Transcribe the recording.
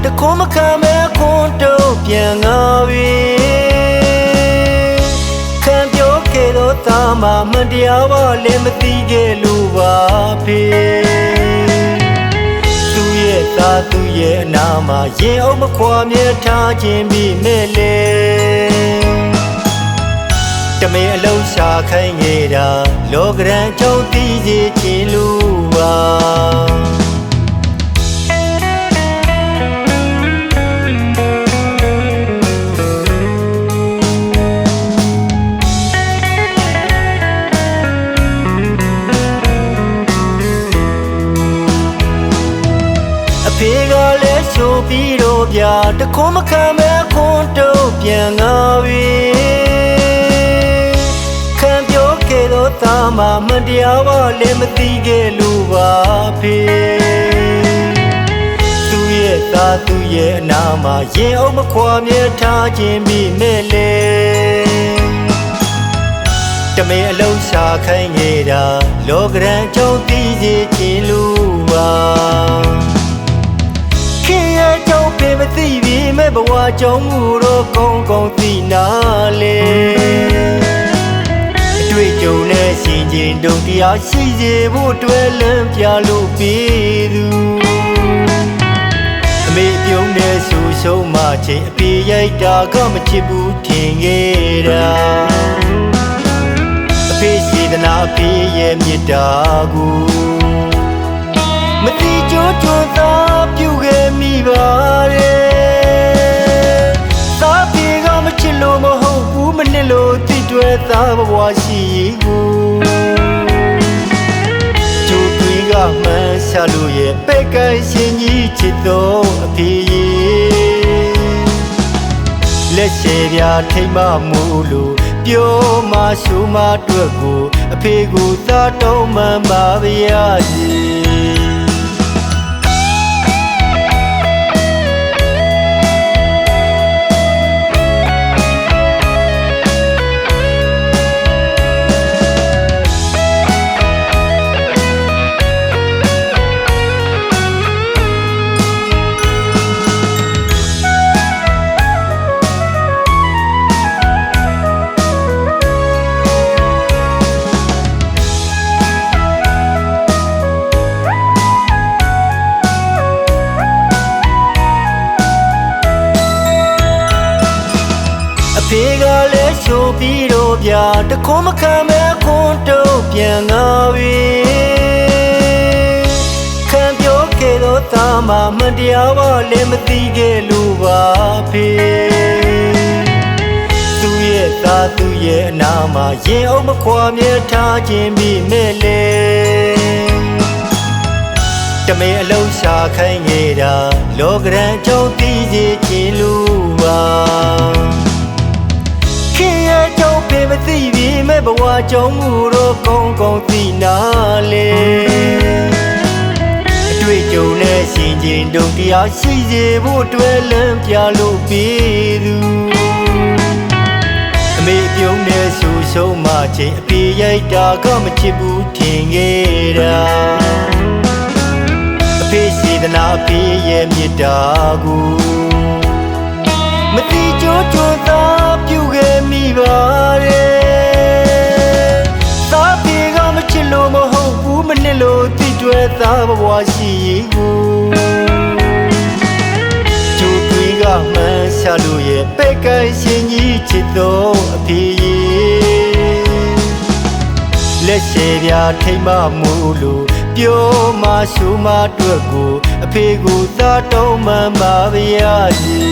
တခွန်းမခံမဲ့ခွန်းတော့ပြန်ငါပြီခံပြောခဲ့တော့သားမမတရားပါလည်းမသိခဲ့လို့ပါဖေသူရဲ့သားသူရဲ့အနာမှာရင်အောင်မခွာမြဲထားခြင်းပြီးမဲ့လေတမင်အလုံးရှာခိုင်းနေတာလောကရန်ကြောင့်သိစေချင်လို့ပါအဖေကလည်းဆိုပြီးတော့ဗျာတခွန်းမခံမဲ့ခွန်းတော့ပြန်ငါပြီသားမမတရားပါလည်းမသိခဲ့လို့ပါဖေသူရဲ့သားသူရဲ့အနာမှာရင်အောင်မခွာမြဲထားခြင်းပြီးမဲ့လေတမင်အလုံးရှာခိုင်းနေတာလောကရန်ကြောင့်သိစေချင်လို့ပါခင်ရဲ့ကြောင့်ဖေမသိပြီမဲ့ဘဝကြောင့်မူတော့ကောင်းကောင်းသိနာလေတွေ့ကြုံနဲ့ရှင်ချင်းတုံတရားရှိစေဖို့တွေ့လန်းပြလို့ပြီးသူအမေပြုံးနဲ့ဆူဆုံးမှချင်းအပြေရိုက်တာကမချစ်ဘူးထင်ခဲ့တာအဖေရှိသနာအဖေရဲ့မြတ်တာကိုမတိကျိုးချွတ်သာပြုခဲ့မိပါရဲ့သားဖေကမချစ်လို့မဟုတ်ဘူးမနစ်လို့တွေ့သားဘဝရှိကိုကျိုးတွေးကမှန်းရှာလို့ရဲ့ပဲ့ကိုင်းရှင်ကြီးချစ်တော်အဖေလက်ရှည်ပြထိတ်မမှုလို့ပြောမှရှုမှတွေ့ကိုအဖေကိုသာတောင်းမှန်ပါဗျာကြီးအဖေကလည်းဆိုပြီးတော့ဗျာတခွန်းမခံမဲ့ခွန်းတော့ပြန်ငါပြီခံပြောခဲ့တော့သားမမတရားပါလည်းမသိခဲ့လို့ပါဖေသူရဲ့သားသူရဲ့အနာမှာရင်အောင်မခွာမြဲထားခြင်းပြီးမဲ့လေတမင်အလုံးရှာခိုင်းနေတာလောကရန်ကြောင့်သိစေချင်လို့ပါခင်ရဲ့ကြောင့်ဖေမသိပြီမဲ့ဘဝကြောင့်မူတော့ကောင်းကောင်းသိနာလေအတွေ့ကြုံနဲ့ရှင်ချင်းတုံတရားရှိစေဖို့တွေ့လန်းပြလို့ပြီးသူအမေပြုံးနဲ့ဆူဆုံးမှချင်းအပြေရိုက်တာကမချစ်ဘူးထင်ခဲ့တာအဖေရှိသနာအဖေရဲ့မြတ်တာကိုမတိကျိုးချွတ်သာပြုခဲ့မိပါရဲ့သားဖေကမချစ်လို့မဟုတ်ဘူးမနစ်လို့တိတွေ့သားဘဝရှိကိုကျိုးတွေးကမှန်းရှာလို့ရဲ့ပဲ့ကိုင်းရှင်ကြီးချစ်တော်အဖေလက်ရှည်ပြထိတ်မမှုလို့ပြောမှရှုမှတွေ့ကိုအဖေကိုသာတောင်းမှန်ပါဗျာကြီး